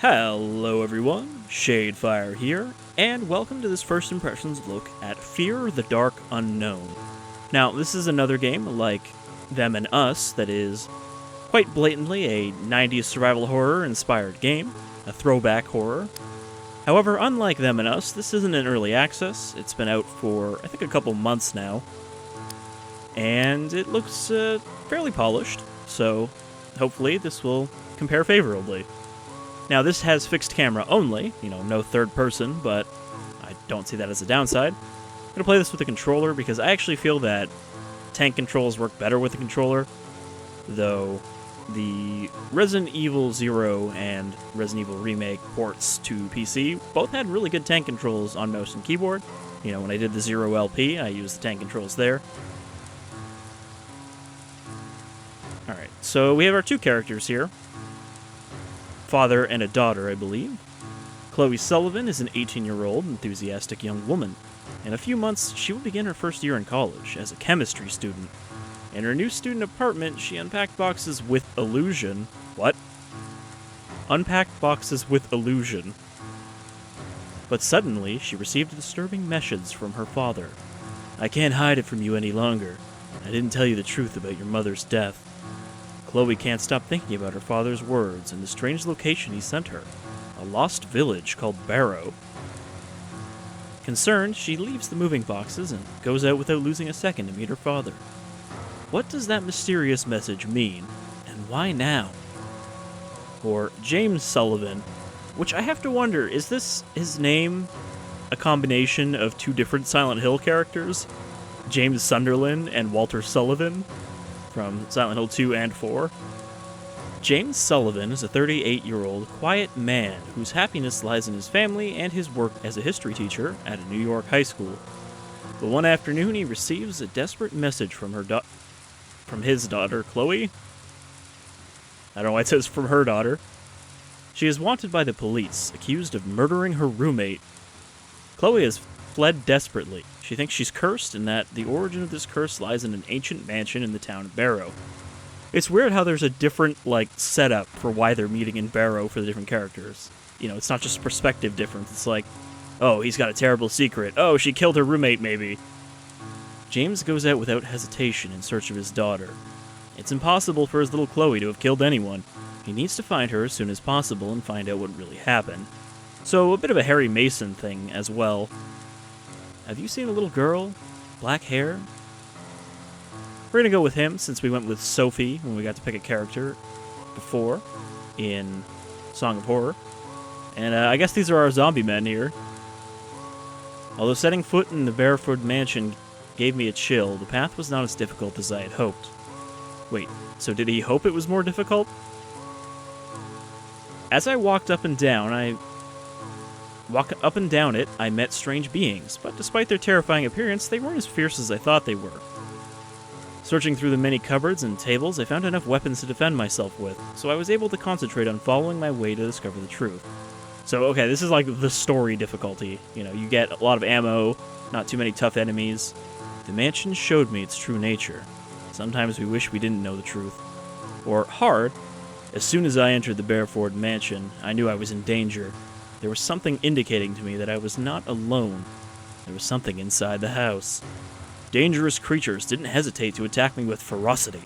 Hello everyone, Shadefire here, and welcome to this first impressions look at Fear the Dark Unknown. Now, this is another game like Them and Us that is quite blatantly a 90s survival horror inspired game, a throwback horror. However, unlike Them and Us, this isn't in early access. It's been out for, I think, a couple months now, and it looks fairly polished, so hopefully this will compare favorably. Now, this has fixed camera only, no third person, but I don't see that as a downside. I'm going to play this with a controller because I actually feel that tank controls work better with the controller, though the Resident Evil 0 and Resident Evil Remake ports to PC both had really good tank controls on mouse and keyboard. When I did the 0 LP, I used the tank controls there. Alright, so we have our two characters here. Father and a daughter, I believe. Chloe Sullivan is an 18-year-old, enthusiastic young woman. In a few months, she will begin her first year in college as a chemistry student. In her new student apartment, she unpacked boxes with illusion. What? Unpacked boxes with illusion. But suddenly, she received a disturbing message from her father. I can't hide it from you any longer. I didn't tell you the truth about your mother's death. Chloe can't stop thinking about her father's words and the strange location he sent her, a lost village called Barrow. Concerned, she leaves the moving boxes and goes out without losing a second to meet her father. What does that mysterious message mean, and why now? Or James Sullivan, which I have to wonder, is this his name a combination of two different Silent Hill characters? James Sunderland and Walter Sullivan? From Silent Hill 2 and 4. James Sullivan is a 38-year-old quiet man whose happiness lies in his family and his work as a history teacher at a New York high school. But one afternoon he receives a desperate message from his daughter, Chloe. I don't know why it says from her daughter. She is wanted by the police, accused of murdering her roommate. Chloe has fled desperately. She thinks she's cursed and that the origin of this curse lies in an ancient mansion in the town of Barrow. It's weird how there's a different, setup for why they're meeting in Barrow for the different characters. It's not just perspective difference. It's like, oh, he's got a terrible secret. Oh, she killed her roommate, maybe. James goes out without hesitation in search of his daughter. It's impossible for his little Chloe to have killed anyone. He needs to find her as soon as possible and find out what really happened. So, a bit of a Harry Mason thing as well. Have you seen a little girl? Black hair? We're going to go with him, since we went with Sophie when we got to pick a character before in Song of Horror. And I guess these are our zombie men here. Although setting foot in the Beresford Mansion gave me a chill, the path was not as difficult as I had hoped. Wait, so did he hope it was more difficult? As I walked up and down it, I met strange beings, but despite their terrifying appearance, they weren't as fierce as I thought they were. Searching through the many cupboards and tables, I found enough weapons to defend myself with, so I was able to concentrate on following my way to discover the truth. So, okay, this is like the story difficulty. You get a lot of ammo, not too many tough enemies. The mansion showed me its true nature. Sometimes we wish we didn't know the truth. Or hard. As soon as I entered the Beresford Mansion, I knew I was in danger. There was something indicating to me that I was not alone. There was something inside the house. Dangerous creatures didn't hesitate to attack me with ferocity.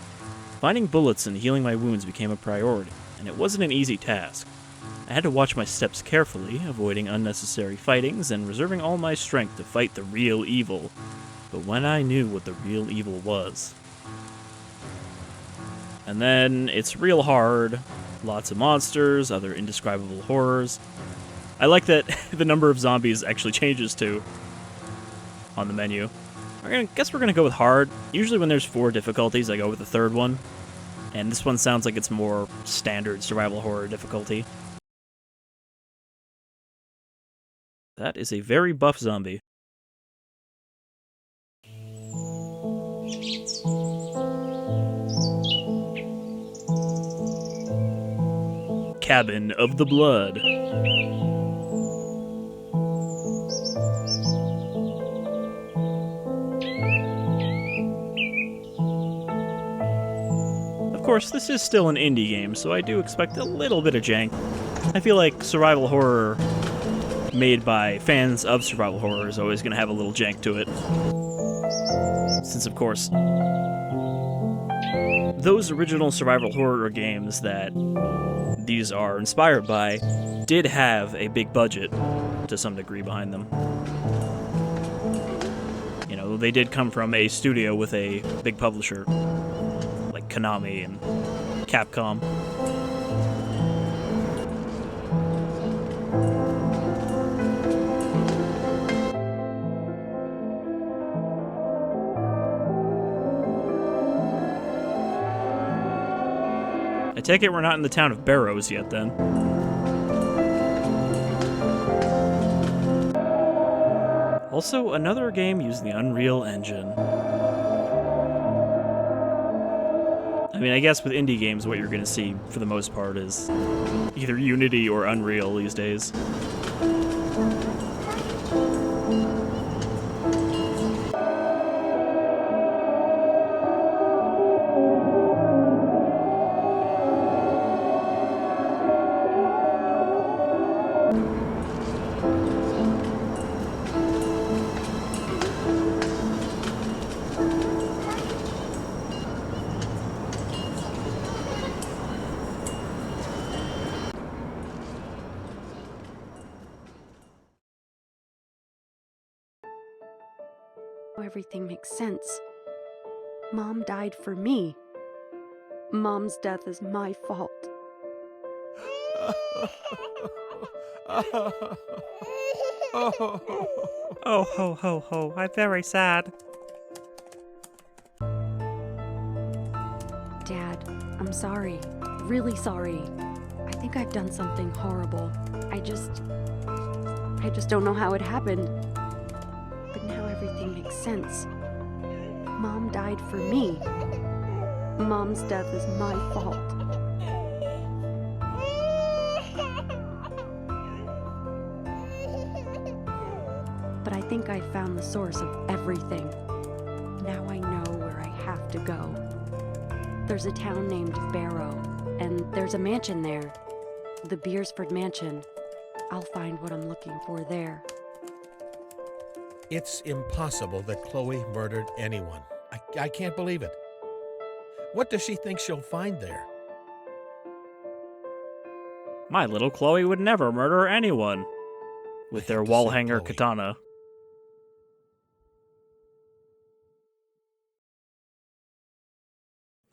Finding bullets and healing my wounds became a priority, and it wasn't an easy task. I had to watch my steps carefully, avoiding unnecessary fightings and reserving all my strength to fight the real evil. But when I knew what the real evil was. And then it's real hard. Lots of monsters, other indescribable horrors. I like that the number of zombies actually changes too on the menu. I guess we're going to go with hard. Usually when there's 4 difficulties, I go with the third one. And this one sounds like it's more standard survival horror difficulty. That is a very buff zombie. Cabin of the Blood. Of course, this is still an indie game, so I do expect a little bit of jank. I feel like survival horror made by fans of survival horror is always going to have a little jank to it. Since, of course, those original survival horror games that these are inspired by did have a big budget to some degree behind them. You know, they did come from a studio with a big publisher, like Konami and Capcom. I take it we're not in the town of Barrows yet, then. Also, another game using the Unreal Engine. I mean, I guess with indie games, what you're going to see, for the most part, is either Unity or Unreal these days. Everything makes sense. Mom died for me. Mom's death is my fault. Oh, ho, ho, ho. I'm very sad. Dad, I'm sorry. Really sorry. I think I've done something horrible. I just don't know how it happened. But now everything makes sense. Mom died for me. Mom's death is my fault. But I think I found the source of everything. Now I know where I have to go. There's a town named Barrow, and there's a mansion there. The Beresford Mansion. I'll find what I'm looking for there. It's impossible that Chloe murdered anyone. I can't believe it. What does she think she'll find there? My little Chloe would never murder anyone. With their wall hanger katana.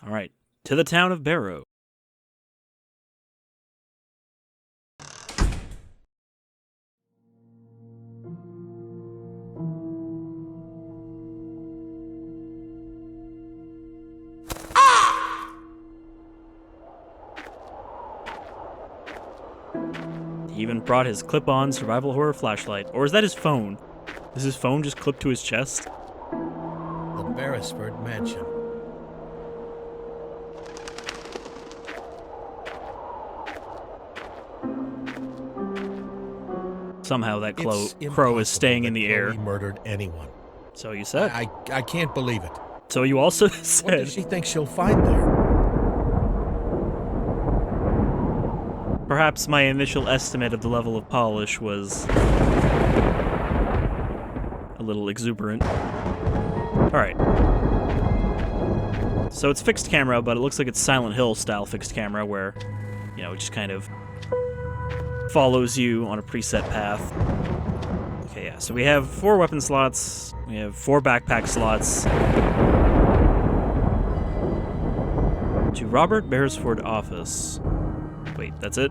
Alright, to the town of Barrow. He even brought his clip-on survival horror flashlight. Or is that his phone? Is his phone just clipped to his chest? The Beresford Mansion. Somehow that crow is staying in the air. Chloe murdered anyone. So you said. I can't believe it. So you also said. What does she think she'll find there? Perhaps my initial estimate of the level of polish was a little exuberant. Alright. So it's fixed camera, but it looks like it's Silent Hill style fixed camera where, you know, it just kind of follows you on a preset path. Okay, yeah, so we have 4 weapon slots, we have 4 backpack slots. To Robert Beresford office. Wait, that's it?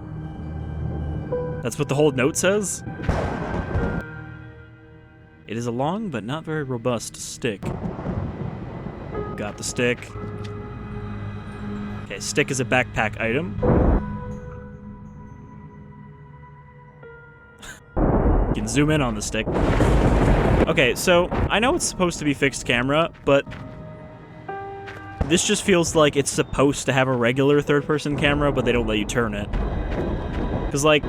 That's what the whole note says? It is a long but not very robust stick. Got the stick. Okay, stick is a backpack item. You can zoom in on the stick. Okay, so I know it's supposed to be fixed camera, but this just feels like it's supposed to have a regular third-person camera, but they don't let you turn it. Because, like,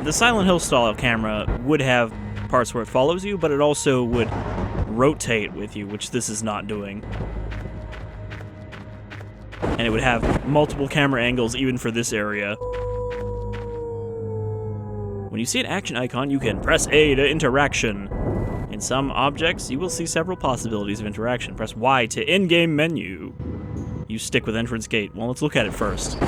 the Silent Hill style camera would have parts where it follows you, but it also would rotate with you, which this is not doing. And it would have multiple camera angles even for this area. When you see an action icon, you can press A to interaction. In some objects, you will see several possibilities of interaction. Press Y to in-game menu. Use stick with entrance gate. Well, let's look at it first.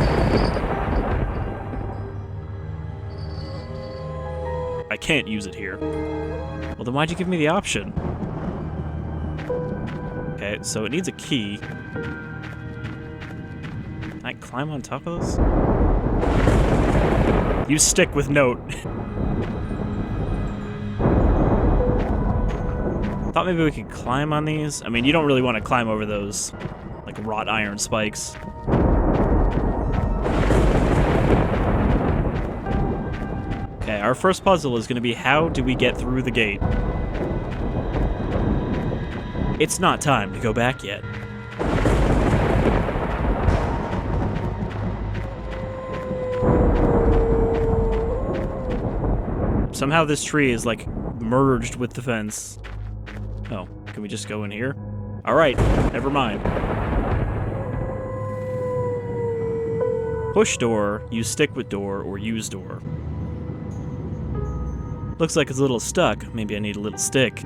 I can't use it here. Well, then why'd you give me the option? Okay, so it needs a key. Can I climb on top of this? Use stick with note. Thought maybe we could climb on these. I mean, you don't really want to climb over those, like, wrought iron spikes. Okay, our first puzzle is going to be how do we get through the gate? It's not time to go back yet. Somehow this tree is, like, merged with the fence. Oh, can we just go in here? Alright, never mind. Push door, use stick with door, or use door. Looks like it's a little stuck. Maybe I need a little stick.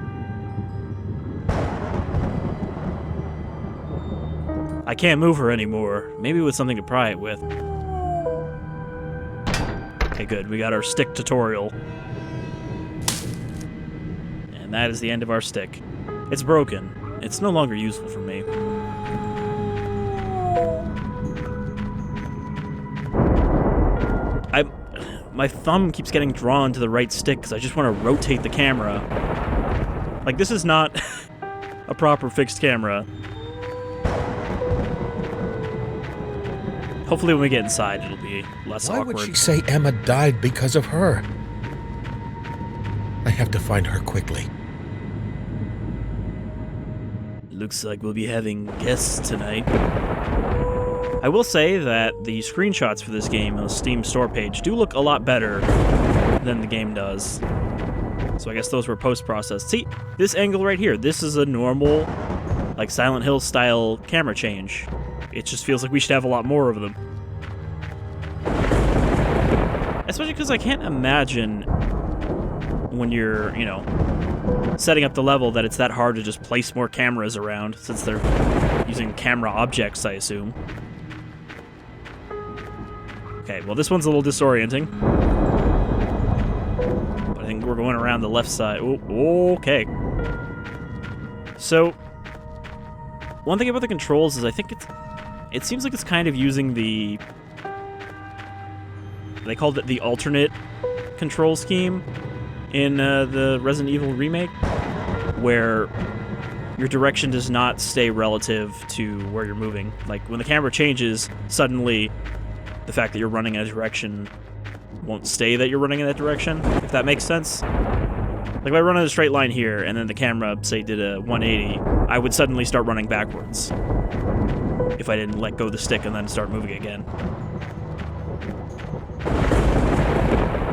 I can't move her anymore. Maybe with something to pry it with. Okay, good. We got our stick tutorial. And that is the end of our stick. It's broken. It's no longer useful for me. My thumb keeps getting drawn to the right stick because I just want to rotate the camera. Like, this is not a proper fixed camera. Hopefully when we get inside, it'll be less awkward. Why would she say Emma died because of her? I have to find her quickly. Looks like we'll be having guests tonight. I will say that the screenshots for this game on the Steam store page do look a lot better than the game does. So I guess those were post-processed. See, this angle right here, this is a normal, like, Silent Hill style camera change. It just feels like we should have a lot more of them. Especially because I can't imagine when you're, you know, setting up the level that it's that hard to just place more cameras around, since they're using camera objects, I assume. Okay, well, this one's a little disorienting. But I think we're going around the left side. Oh, okay. So, one thing about the controls is I think it seems like it's kind of using the... They called it the alternate control scheme in the Resident Evil remake, where your direction does not stay relative to where you're moving. Like, when the camera changes, suddenly the fact that you're running in a direction won't stay that you're running in that direction, if that makes sense. Like, if I run in a straight line here, and then the camera, say, did a 180, I would suddenly start running backwards if I didn't let go of the stick and then start moving again.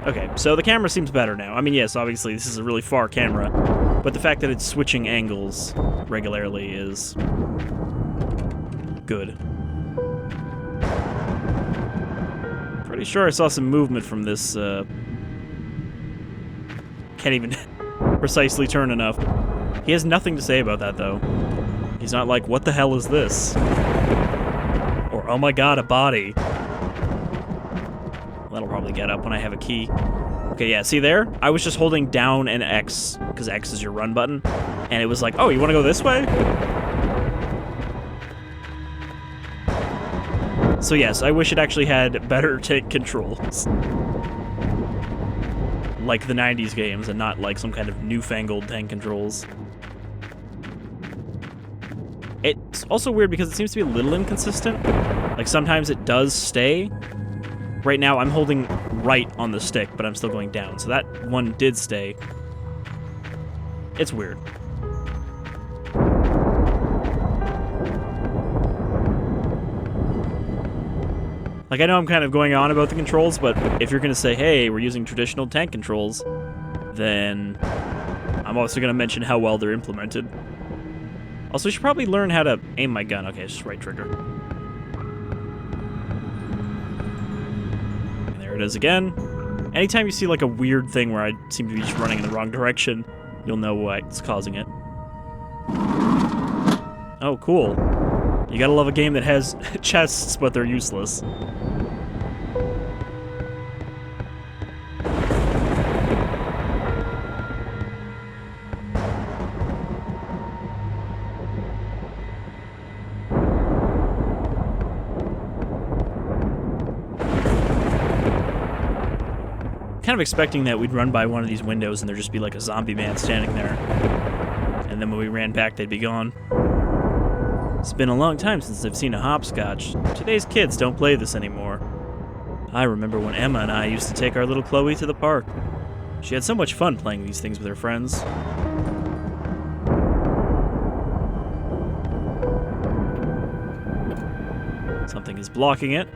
Okay, so the camera seems better now. I mean, yes, obviously this is a really far camera, but the fact that it's switching angles regularly is good. Pretty sure I saw some movement from this, can't even precisely turn enough. He has nothing to say about that, though. He's not like, what the hell is this? Or, oh my god, a body. That'll probably get up when I have a key. Okay, yeah, see there? I was just holding down and X, because X is your run button, and it was like, oh, you want to go this way? So yes, I wish it actually had better tank controls. Like the 90s games, and not like some kind of newfangled tank controls. It's also weird because it seems to be a little inconsistent. Like, sometimes it does stay. Right now, I'm holding right on the stick, but I'm still going down. So that one did stay. It's weird. Like, I know I'm kind of going on about the controls, but if you're going to say, hey, we're using traditional tank controls, then I'm also going to mention how well they're implemented. Also, I should probably learn how to aim my gun. Okay, it's just right trigger. And there it is again. Anytime you see like a weird thing where I seem to be just running in the wrong direction, you'll know what's causing it. Oh, cool. You gotta love a game that has chests, but they're useless. Kind of expecting that we'd run by one of these windows and there'd just be like a zombie man standing there. And then when we ran back, they'd be gone. It's been a long time since I've seen a hopscotch. Today's kids don't play this anymore. I remember when Emma and I used to take our little Chloe to the park. She had so much fun playing these things with her friends. Something is blocking it.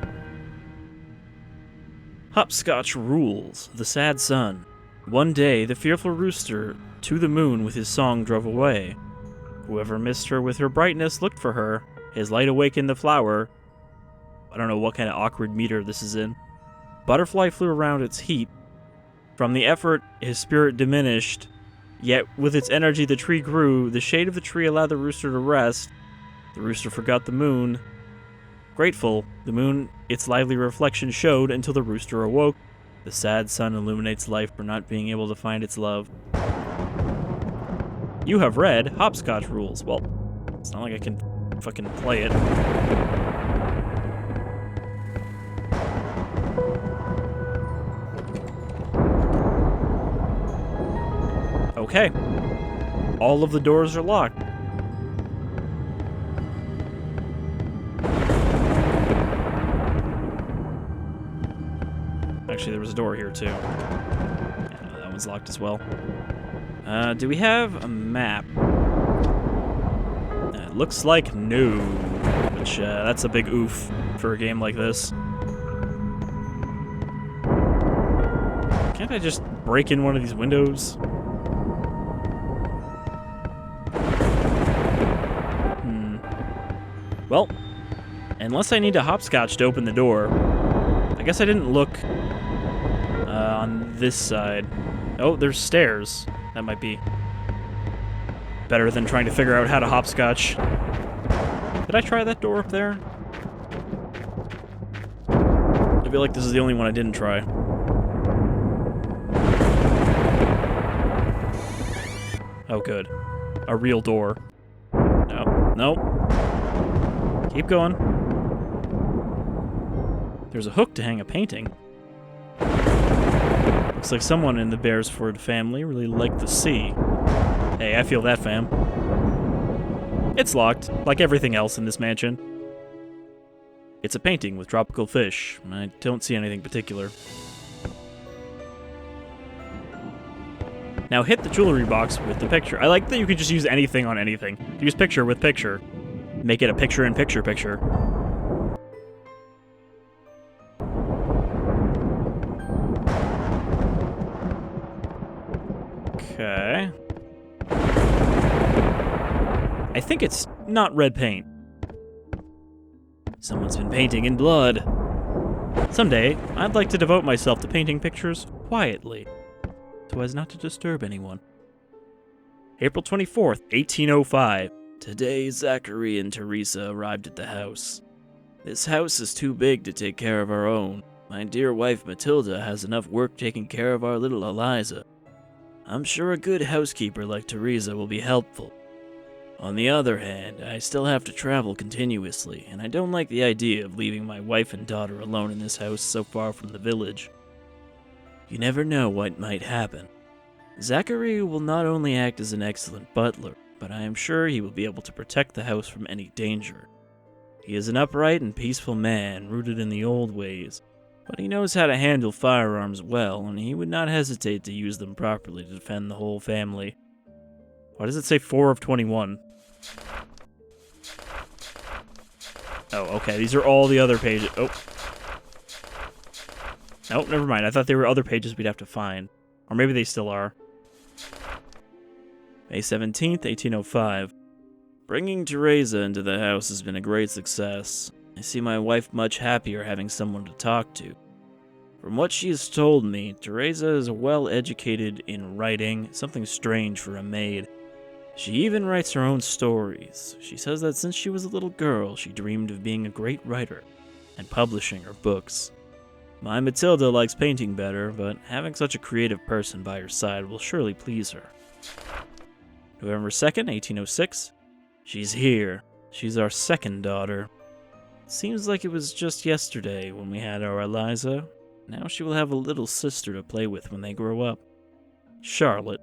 Hopscotch rules, the sad son. One day, the fearful rooster to the moon with his song drove away. Whoever missed her with her brightness looked for her. His light awakened the flower. I don't know what kind of awkward meter this is in. Butterfly flew around its heat. From the effort, his spirit diminished. Yet, with its energy, the tree grew. The shade of the tree allowed the rooster to rest. The rooster forgot the moon. Grateful, the moon, its lively reflection showed until the rooster awoke. The sad sun illuminates life for not being able to find its love. You have read Hopscotch Rules. Well, it's not like I can fucking play it. Okay. All of the doors are locked. Actually, there was a door here, too. Yeah, no, that one's locked as well. Do we have a map? It looks like no. Which, that's a big oof for a game like this. Can't I just break in one of these windows? Well, unless I need a hopscotch to open the door. I guess I didn't look on this side. Oh, there's stairs. That might be better than trying to figure out how to hopscotch. Did I try that door up there? I feel like this is the only one I didn't try. Oh, good. A real door. No. No. Keep going. There's a hook to hang a painting. Looks like someone in the Beresford family really liked the sea. Hey, I feel that, fam. It's locked, like everything else in this mansion. It's a painting with tropical fish. I don't see anything particular. Now hit the jewelry box with the picture. I like that you can just use anything on anything. Use picture with picture. Make it a picture-in-picture picture. Okay. I think it's not red paint. Someone's been painting in blood. Someday, I'd like to devote myself to painting pictures quietly, so as not to disturb anyone. April 24th, 1805. Today, Zachary and Teresa arrived at the house. This house is too big to take care of our own. My dear wife Matilda has enough work taking care of our little Eliza. I'm sure a good housekeeper like Teresa will be helpful. On the other hand, I still have to travel continuously, and I don't like the idea of leaving my wife and daughter alone in this house so far from the village. You never know what might happen. Zachary will not only act as an excellent butler, but I am sure he will be able to protect the house from any danger. He is an upright and peaceful man, rooted in the old ways, but he knows how to handle firearms well, and he would not hesitate to use them properly to defend the whole family. Why does it say 4 of 21? Oh, okay, these are all the other pages. Oh. Nope, never mind. I thought there were other pages we'd have to find. Or maybe they still are. May 17th, 1805. Bringing Teresa into the house has been a great success. I see my wife much happier having someone to talk to. From what she has told me, Teresa is well educated in writing, something strange for a maid. She even writes her own stories. She says that since she was a little girl, she dreamed of being a great writer and publishing her books. My Matilda likes painting better, but having such a creative person by her side will surely please her. November 2nd, 1806. She's here. She's our second daughter. Seems like it was just yesterday when we had our Eliza. Now she will have a little sister to play with when they grow up. Charlotte.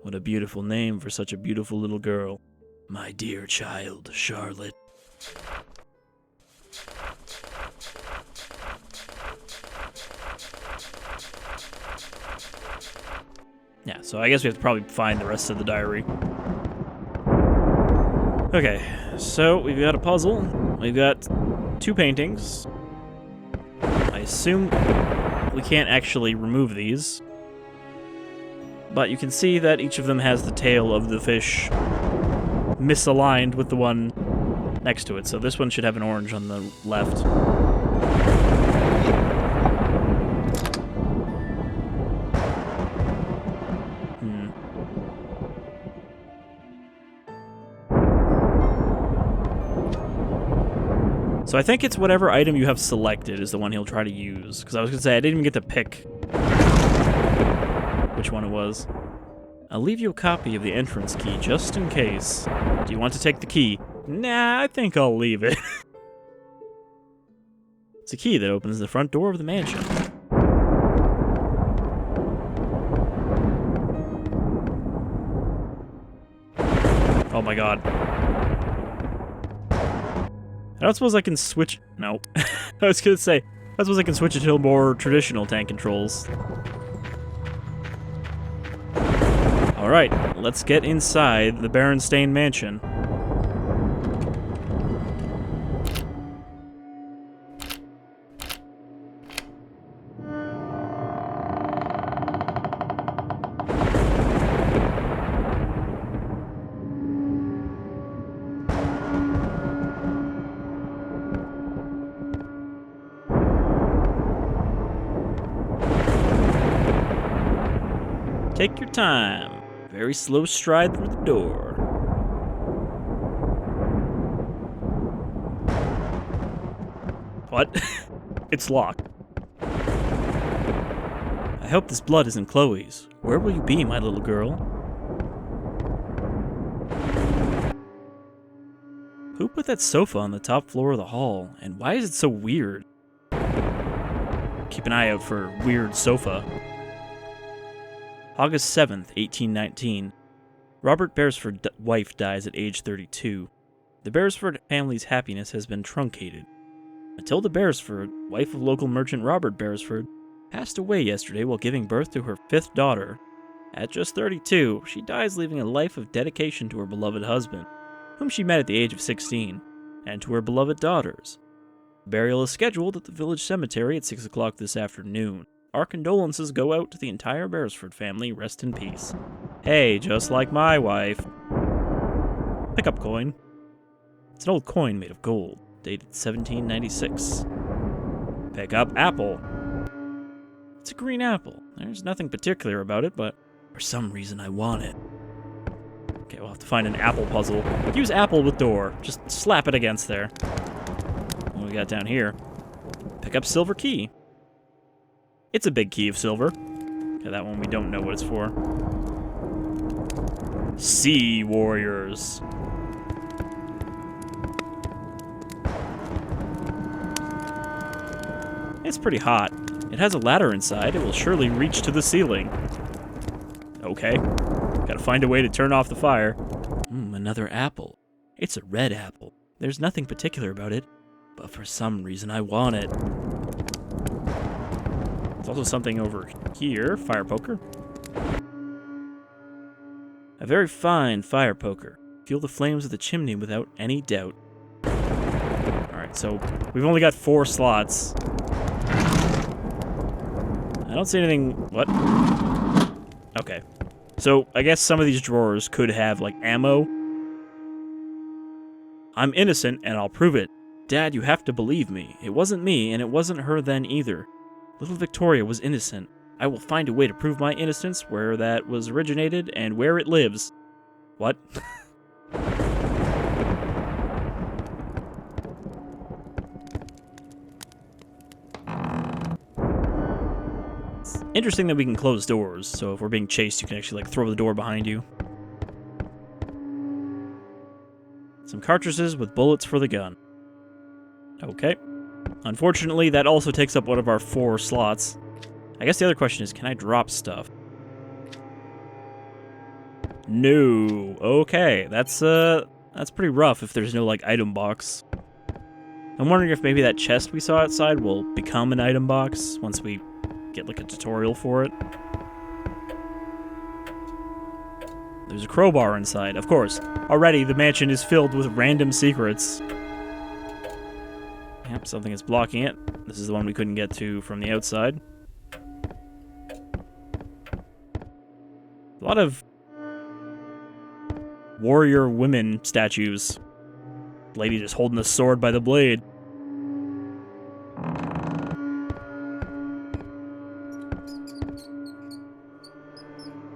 What a beautiful name for such a beautiful little girl. My dear child, Charlotte. Yeah, so I guess we have to probably find the rest of the diary. Okay, so we've got a puzzle. We've got 2 paintings. I assume we can't actually remove these. But you can see that each of them has the tail of the fish misaligned with the one next to it. So this one should have an orange on the left. So I think it's whatever item you have selected is the one he'll try to use. Because I was going to say, I didn't even get to pick which one it was. I'll leave you a copy of the entrance key just in case. Do you want to take the key? Nah, I think I'll leave it. It's a key that opens the front door of the mansion. Oh my god. I don't suppose I can switch... No. I was gonna say, I suppose I can switch it to more traditional tank controls. Alright, let's get inside the Beresford Mansion. Take your time. Very slow stride through the door. What? It's locked. I hope this blood isn't Chloe's. Where will you be, my little girl? Who put that sofa on the top floor of the hall? And why is it so weird? Keep an eye out for weird sofa. August 7th, 1819. Robert Beresford's wife dies at age 32. The Beresford family's happiness has been truncated. Matilda Beresford, wife of local merchant Robert Beresford, passed away yesterday while giving birth to her 5th daughter. At just 32, she dies leaving a life of dedication to her beloved husband, whom she met at the age of 16, and to her beloved daughters. Burial is scheduled at the village cemetery at 6 o'clock this afternoon. Our condolences go out to the entire Beresford family. Rest in peace. Hey, just like my wife. Pickup coin. It's an old coin made of gold, dated 1796. Pick up apple. It's a green apple. There's nothing particular about it, but for some reason I want it. Okay, we'll have to find an apple puzzle. Use apple with door. Just slap it against there. What do we got down here? Pick up silver key. It's a big key of silver. Okay, that one we don't know what it's for. Sea warriors. It's pretty hot. It has a ladder inside. It will surely reach to the ceiling. Okay. Gotta find a way to turn off the fire. Another apple. It's a red apple. There's nothing particular about it, but for some reason I want it. There's also something over here. Fire poker. A very fine fire poker. Feel the flames of the chimney without any doubt. Alright, so we've only got 4 slots. I don't see anything... What? Okay. So, I guess some of these drawers could have, like, ammo. I'm innocent, and I'll prove it. Dad, you have to believe me. It wasn't me, and it wasn't her then either. Little Victoria was innocent. I will find a way to prove my innocence, where that was originated, and where it lives. What? It's interesting that we can close doors, so if we're being chased, you can actually, like, throw the door behind you. Some cartridges with bullets for the gun. Okay. Unfortunately, that also takes up one of our 4 slots. I guess the other question is, can I drop stuff? No. Okay, that's pretty rough if there's no, like, item box. I'm wondering if maybe that chest we saw outside will become an item box once we get, like, a tutorial for it. There's a crowbar inside, of course. Already, the mansion is filled with random secrets. Yep, something is blocking it. This is the one we couldn't get to from the outside. A lot of warrior women statues. Lady just holding a sword by the blade.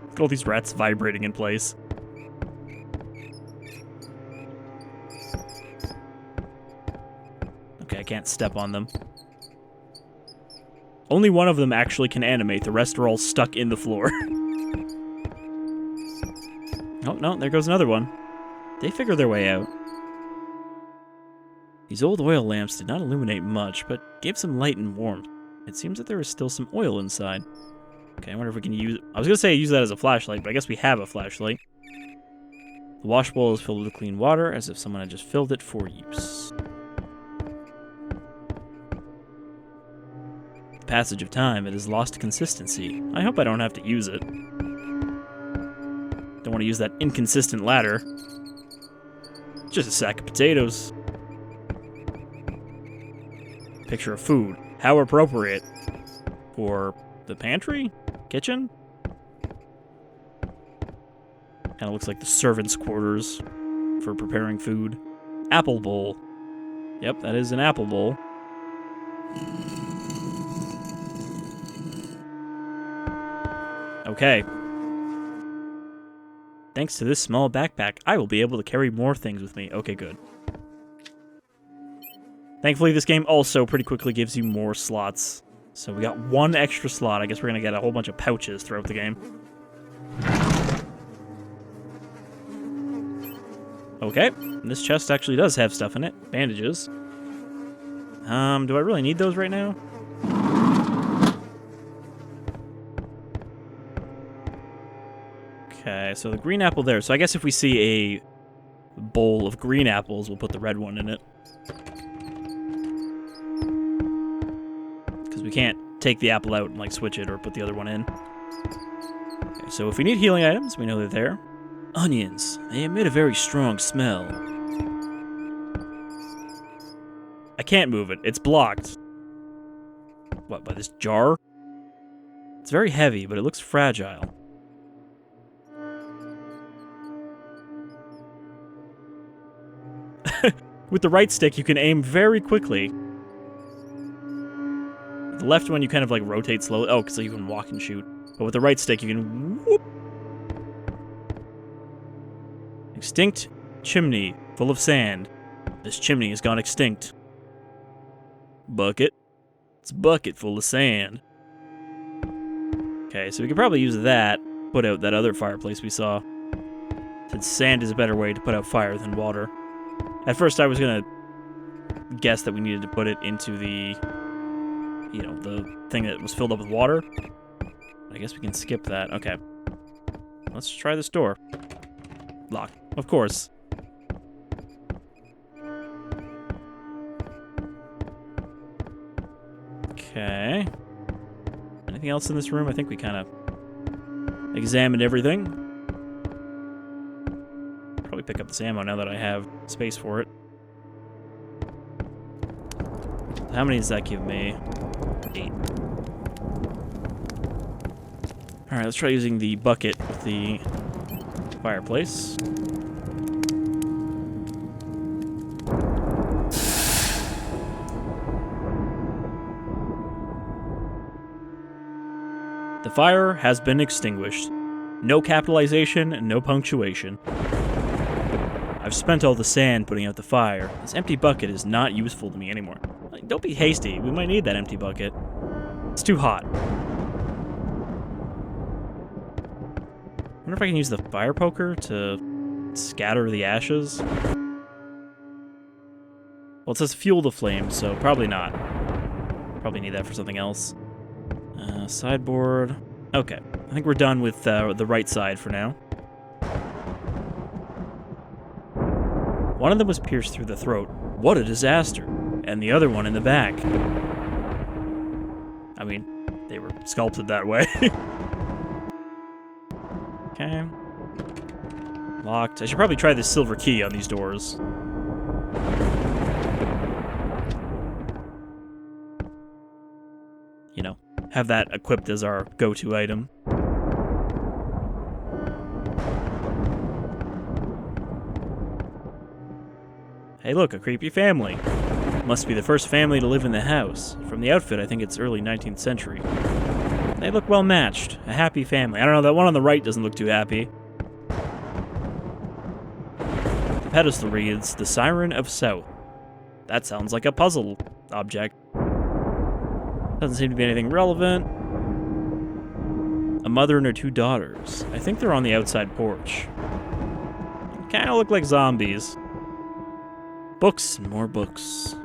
Look at all these rats vibrating in place. Okay, I can't step on them. Only one of them actually can animate. The rest are all stuck in the floor. Oh, no, there goes another one. They figure their way out. These old oil lamps did not illuminate much, but gave some light and warmth. It seems that there is still some oil inside. Okay, I wonder if we can use... I was going to say use that as a flashlight, but I guess we have a flashlight. The wash bowl is filled with clean water, as if someone had just filled it for use. The passage of time, it has lost consistency. I hope I don't have to use it. Don't want to use that inconsistent ladder. Just a sack of potatoes. Picture of food. How appropriate. For the pantry? Kitchen? Kind of looks like the servants' quarters for preparing food. Apple bowl. Yep, that is an apple bowl. Okay. Thanks to this small backpack, I will be able to carry more things with me. Okay, good. Thankfully, this game also pretty quickly gives you more slots. So we got 1 extra slot. I guess we're going to get a whole bunch of pouches throughout the game. Okay, this chest actually does have stuff in it. Bandages. Do I really need those right now? Okay, so the green apple there. So I guess if we see a bowl of green apples, we'll put the red one in it. Because we can't take the apple out and, like, switch it or put the other one in. Okay, so if we need healing items, we know they're there. Onions. They emit a very strong smell. I can't move it. It's blocked. What, by this jar? It's very heavy, but it looks fragile. With the right stick, you can aim very quickly. The left one, you kind of, like, rotate slowly. Oh, so you can walk and shoot. But with the right stick, you can whoop. Extinct chimney full of sand. This chimney has gone extinct. Bucket. It's a bucket full of sand. Okay, so we could probably use that, put out that other fireplace we saw. Since sand is a better way to put out fire than water. At first I was gonna guess that we needed to put it into the, you know, the thing that was filled up with water. I guess we can skip that. Okay. Let's try this door. Locked. Of course. Okay. Anything else in this room? I think we kind of examined everything. Probably pick up this ammo now that I have space for it. How many does that give me? 8. Alright, let's try using the bucket with the fireplace. The fire has been extinguished. No capitalization, no punctuation. I've spent all the sand putting out the fire. This empty bucket is not useful to me anymore. Like, don't be hasty. We might need that empty bucket. It's too hot. Wonder if I can use the fire poker to scatter the ashes? Well, it says fuel the flame, so probably not. Probably need that for something else. Sideboard. Okay, I think we're done with the right side for now. One of them was pierced through the throat. What a disaster. And the other one in the back. I mean, they were sculpted that way. Okay. Locked. I should probably try this silver key on these doors. You know, have that equipped as our go-to item. Hey look, a creepy family. Must be the first family to live in the house. From the outfit, I think it's early 19th century. They look well matched. A happy family. I don't know, that one on the right doesn't look too happy. The pedestal reads, The Siren of South. That sounds like a puzzle object. Doesn't seem to be anything relevant. A mother and her two daughters. I think they're on the outside porch. Kind of look like zombies. Books and more books.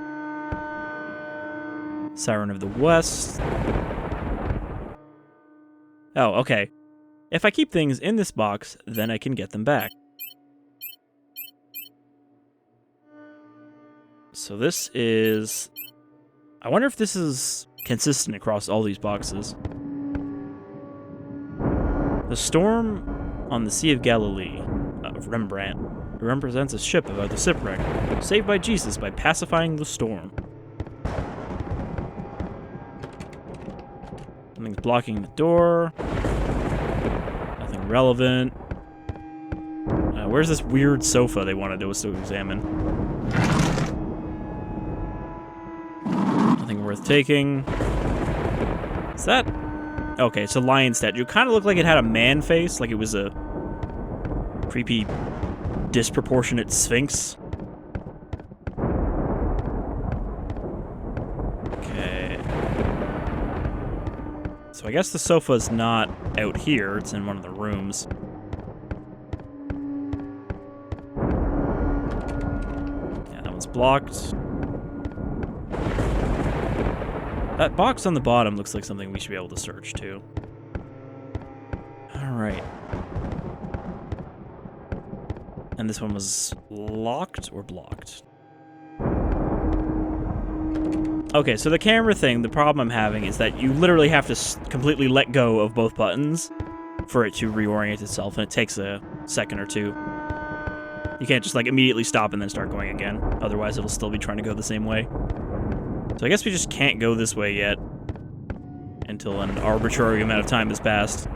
Siren of the West. Oh, okay. If I keep things in this box, then I can get them back. So this is... I wonder if this is consistent across all these boxes. The storm on the Sea of Galilee of Rembrandt represents a ship about the shipwreck, saved by Jesus by pacifying the storm. Something's blocking the door. Nothing relevant. Where's this weird sofa they wanted us to examine? Nothing worth taking. Is that... Okay, it's a lion statue. It kind of looked like it had a man face, like it was a creepy, disproportionate sphinx. Okay. So I guess the sofa's not out here. It's in one of the rooms. Yeah, that one's blocked. That box on the bottom looks like something we should be able to search, too. Alright. And this one was locked or blocked? Okay, so the camera thing, the problem I'm having is that you literally have to completely let go of both buttons for it to reorient itself, and it takes a second or two. You can't just, like, immediately stop and then start going again. Otherwise, it'll still be trying to go the same way. So I guess we just can't go this way yet until an arbitrary amount of time has passed.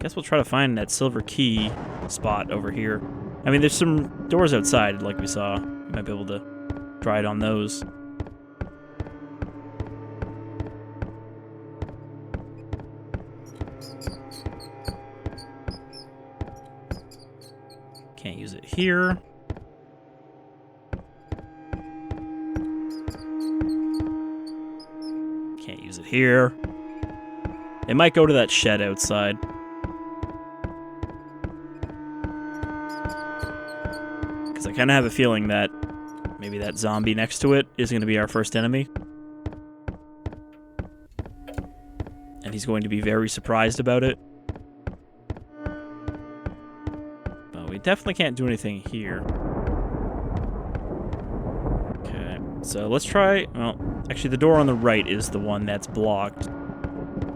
Guess we'll try to find that silver key spot over here. I mean, there's some doors outside, like we saw. We might be able to try it on those. Can't use it here. Can't use it here. It might go to that shed outside. Because I kind of have a feeling that maybe that zombie next to it is going to be our first enemy. And he's going to be very surprised about it. But we definitely can't do anything here. Okay, so let's try... Well, actually the door on the right is the one that's blocked.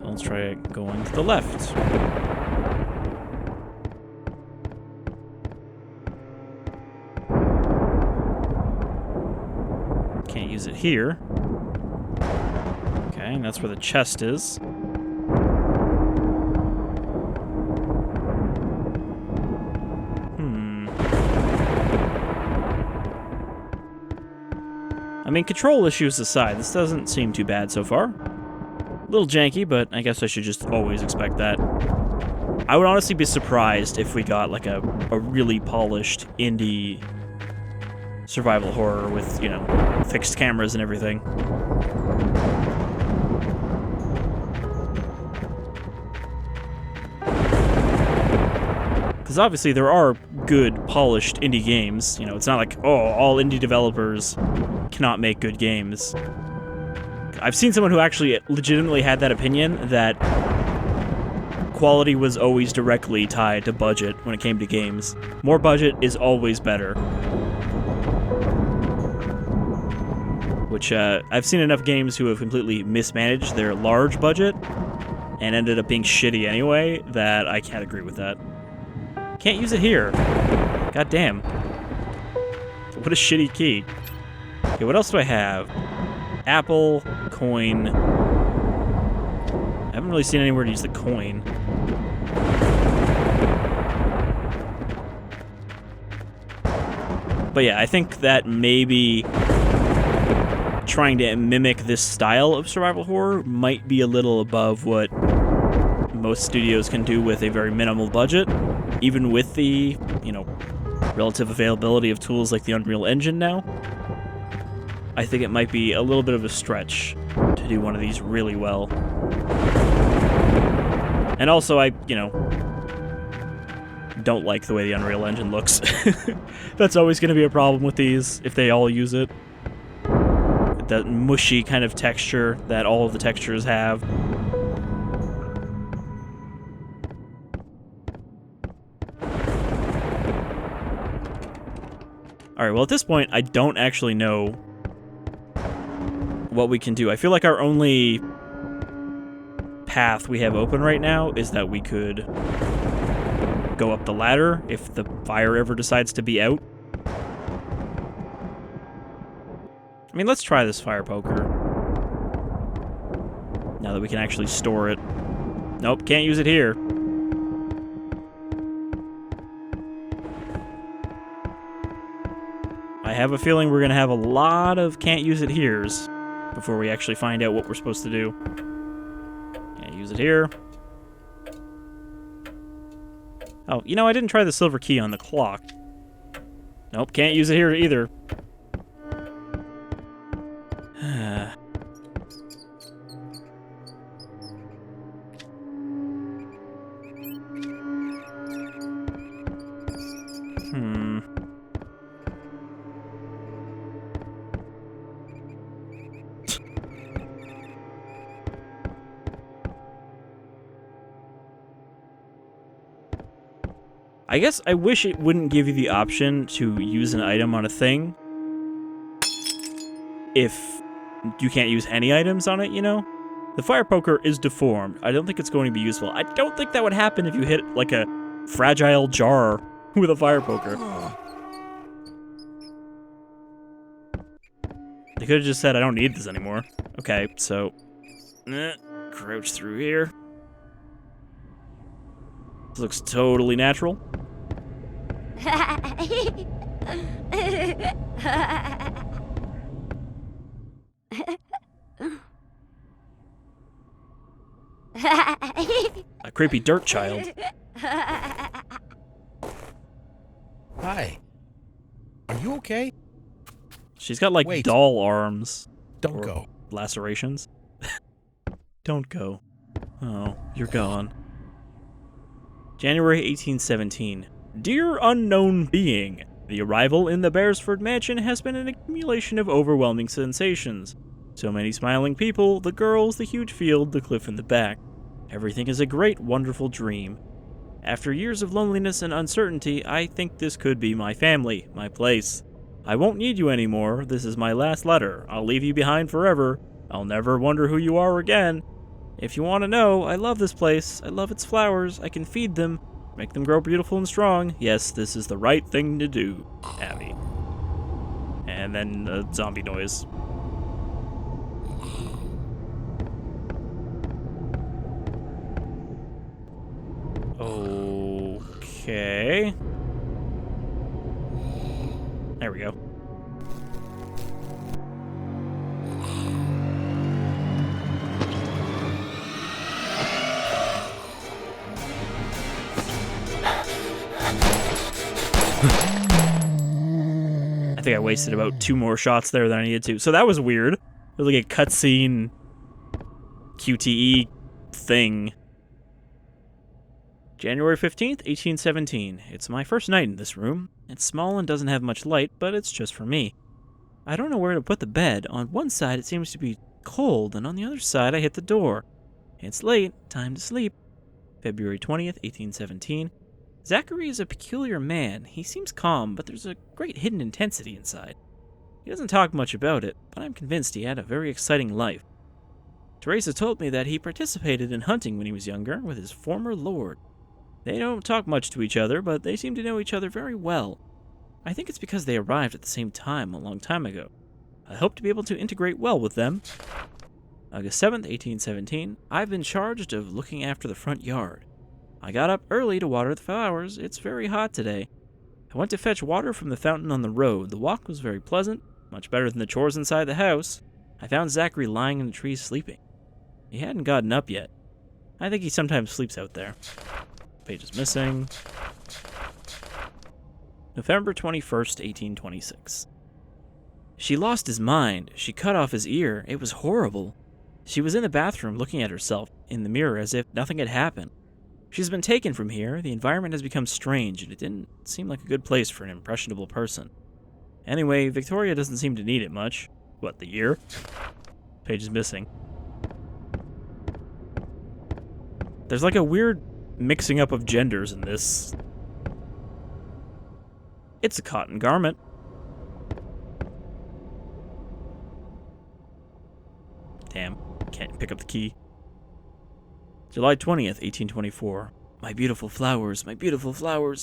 Let's try going to the left. Can't use it here. Okay, and that's where the chest is. I mean, control issues aside, this doesn't seem too bad so far. A little janky, but I guess I should just always expect that. I would honestly be surprised if we got like a really polished indie survival horror with, you know, fixed cameras and everything. Because obviously there are good, polished indie games. You know, it's not like, oh, all indie developers cannot make good games. I've seen someone who actually legitimately had that opinion, that quality was always directly tied to budget when it came to games. More budget is always better. Which, I've seen enough games who have completely mismanaged their large budget and ended up being shitty anyway, that I can't agree with that. Can't use it here. God damn. What a shitty key. Okay, what else do I have? Apple, coin. I haven't really seen anywhere to use the coin. But yeah, I think that maybe trying to mimic this style of survival horror might be a little above what most studios can do with a very minimal budget, even with the, you know, relative availability of tools like the Unreal Engine now. I think it might be a little bit of a stretch to do one of these really well. And also, I, you know, don't like the way the Unreal Engine looks. That's always going to be a problem with these, if they all use it. That mushy kind of texture that all of the textures have. Alright, well at this point, I don't actually know what we can do. I feel like our only path we have open right now is that we could go up the ladder if the fire ever decides to be out. I mean, let's try this fire poker. Now that we can actually store it. Nope, can't use it here. I have a feeling we're gonna have a lot of can't use it here's before we actually find out what we're supposed to do. Can't use it here. Oh, you know, I didn't try the silver key on the clock. Nope, can't use it here either. I guess I wish it wouldn't give you the option to use an item on a thing if you can't use any items on it, you know? The fire poker is deformed. I don't think it's going to be useful. I don't think that would happen if you hit, like, a fragile jar with a fire poker. They could have just said, I don't need this anymore. Okay, so... crouch through here. This looks totally natural. A creepy dirt child. Hi. Are you okay? She's got, like, Wait. doll arms. Don't go. Lacerations. Don't go. Oh, you're gone. January 1817. Dear unknown being, the arrival in the Beresford Mansion has been an accumulation of overwhelming sensations. So many smiling people, the girls, the huge field, the cliff in the back. Everything is a great, wonderful dream. After years of loneliness and uncertainty, I think this could be my family, my place. I won't need you anymore. This is my last letter. I'll leave you behind forever. I'll never wonder who you are again. If you want to know, I love this place. I love its flowers. I can feed them, make them grow beautiful and strong. Yes, this is the right thing to do, Abby. And then a zombie noise. Okay. There we go. think I wasted about 2 more shots there than I needed to. So that was weird. It was like a cutscene QTE thing. January 15th, 1817. It's my first night in this room. It's small and doesn't have much light, but it's just for me. I don't know where to put the bed. On one side it seems to be cold, and on the other side I hit the door. It's late, time to sleep. February 20th, 1817. Zachary is a peculiar man. He seems calm, but there's a great hidden intensity inside. He doesn't talk much about it, but I'm convinced he had a very exciting life. Teresa told me that he participated in hunting when he was younger with his former lord. They don't talk much to each other, but they seem to know each other very well. I think it's because they arrived at the same time a long time ago. I hope to be able to integrate well with them. August 7th, 1817. I've been charged of looking after the front yard. I got up early to water the flowers. It's very hot today. I went to fetch water from the fountain on the road. The walk was very pleasant, much better than the chores inside the house. I found Zachary lying in the trees sleeping. He hadn't gotten up yet. I think he sometimes sleeps out there. Page is missing. November 21st, 1826. She lost his mind. She cut off his ear. It was horrible. She was in the bathroom looking at herself in the mirror as if nothing had happened. She's been taken from here. The environment has become strange, and it didn't seem like a good place for an impressionable person. Anyway, Victoria doesn't seem to need it much. What, the ear? Page is missing. There's like a weird mixing up of genders in this. It's a cotton garment. Damn, can't pick up the key. July 20th, 1824. My beautiful flowers,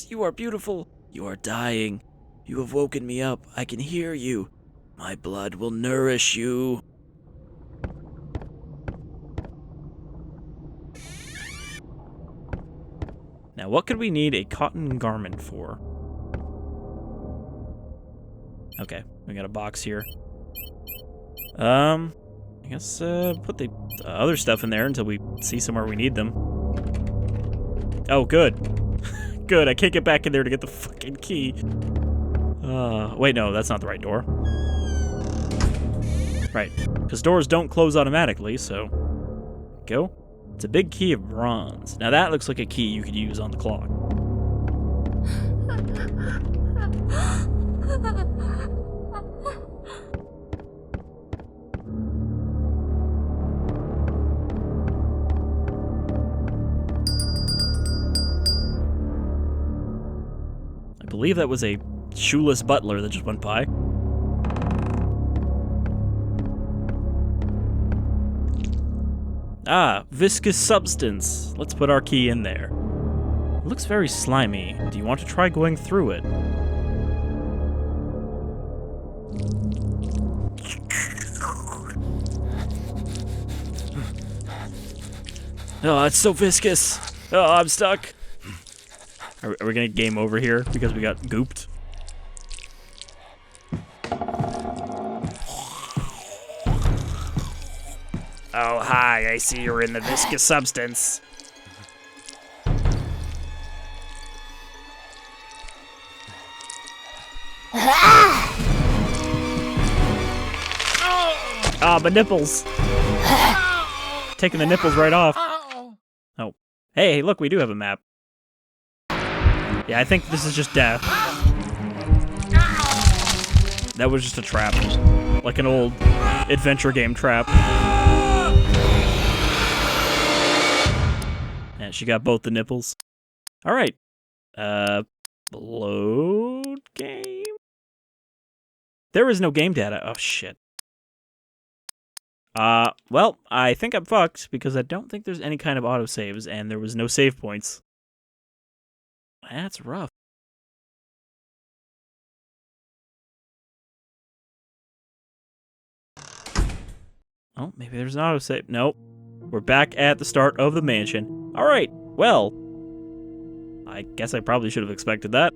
you are beautiful. You are dying. You have woken me up. I can hear you. My blood will nourish you. Now, what could we need a cotton garment for? Okay, we got a box here. I guess put the other stuff in there until we see somewhere we need them. Oh, good. Good, I can't get back in there to get the fucking key. Wait, no, that's not the right door. Right, because doors don't close automatically, so... Go. It's a big key of bronze. Now that looks like a key you could use on the clock. I believe that was a shoeless butler that just went by. Ah, viscous substance. Let's put our key in there. It looks very slimy. Do you want to try going through it? Oh, it's so viscous. Oh, I'm stuck. Are we gonna game over here because we got gooped? Oh, hi, I see you're in the viscous substance. Ah, my nipples. Taking the nipples right off. Oh. Hey, look, we do have a map. Yeah, I think this is just death. That was just a trap. Like an old adventure game trap. And she got both the nipples. Alright. Load game? There is no game data. Oh, shit. Well, I think I'm fucked because I don't think there's any kind of autosaves and there was no save points. That's rough. Oh, maybe there's an autosave. Nope. We're back at the start of the mansion. Alright, well. I guess I probably should have expected that.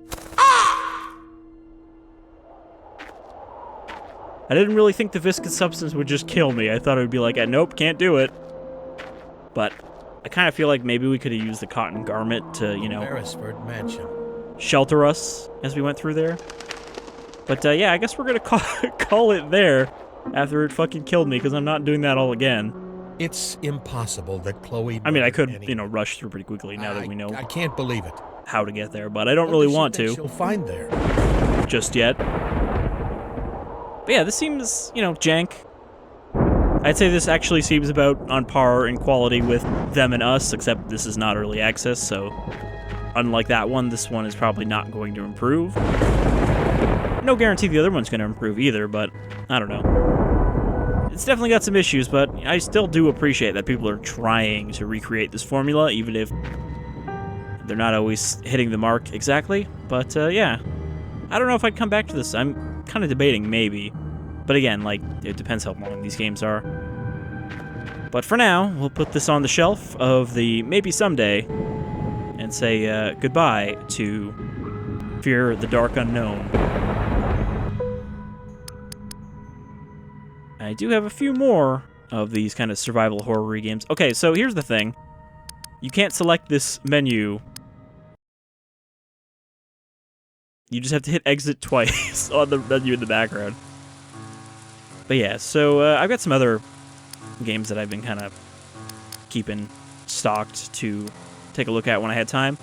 I didn't really think the viscous substance would just kill me. I thought it would be like, nope, can't do it. But I kind of feel like maybe we could have used the cotton garment to, you know, Beresford Mansion. shelter us as we went through there. But yeah, I guess we're gonna call it there after it fucking killed me, because I'm not doing that all again. It's impossible that Chloe. I mean, I could, anyone. rush through pretty quickly now that we know I can't believe it. how to get there, but I don't What really does she want think to she'll find there. just yet. But yeah, this seems, jank. I'd say this actually seems about on par in quality with Them and Us, except this is not early access, so unlike that one, this one is probably not going to improve. No guarantee the other one's going to improve either, but I don't know. It's definitely got some issues, but I still do appreciate that people are trying to recreate this formula, even if they're not always hitting the mark exactly. But yeah, I don't know if I'd come back to this. I'm kind of debating maybe. But again, it depends how long these games are. But for now, we'll put this on the shelf of the maybe someday and say goodbye to Fear the Dark Unknown. I do have a few more of these kind of survival horror games. Okay, so here's the thing. You can't select this menu. You just have to hit exit twice on the menu in the background. But yeah, so I've got some other games that I've been kind of keeping stocked to take a look at when I had time.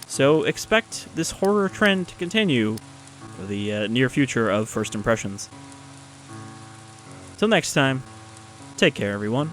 So expect this horror trend to continue for the near future of First Impressions. Till next time, take care, everyone.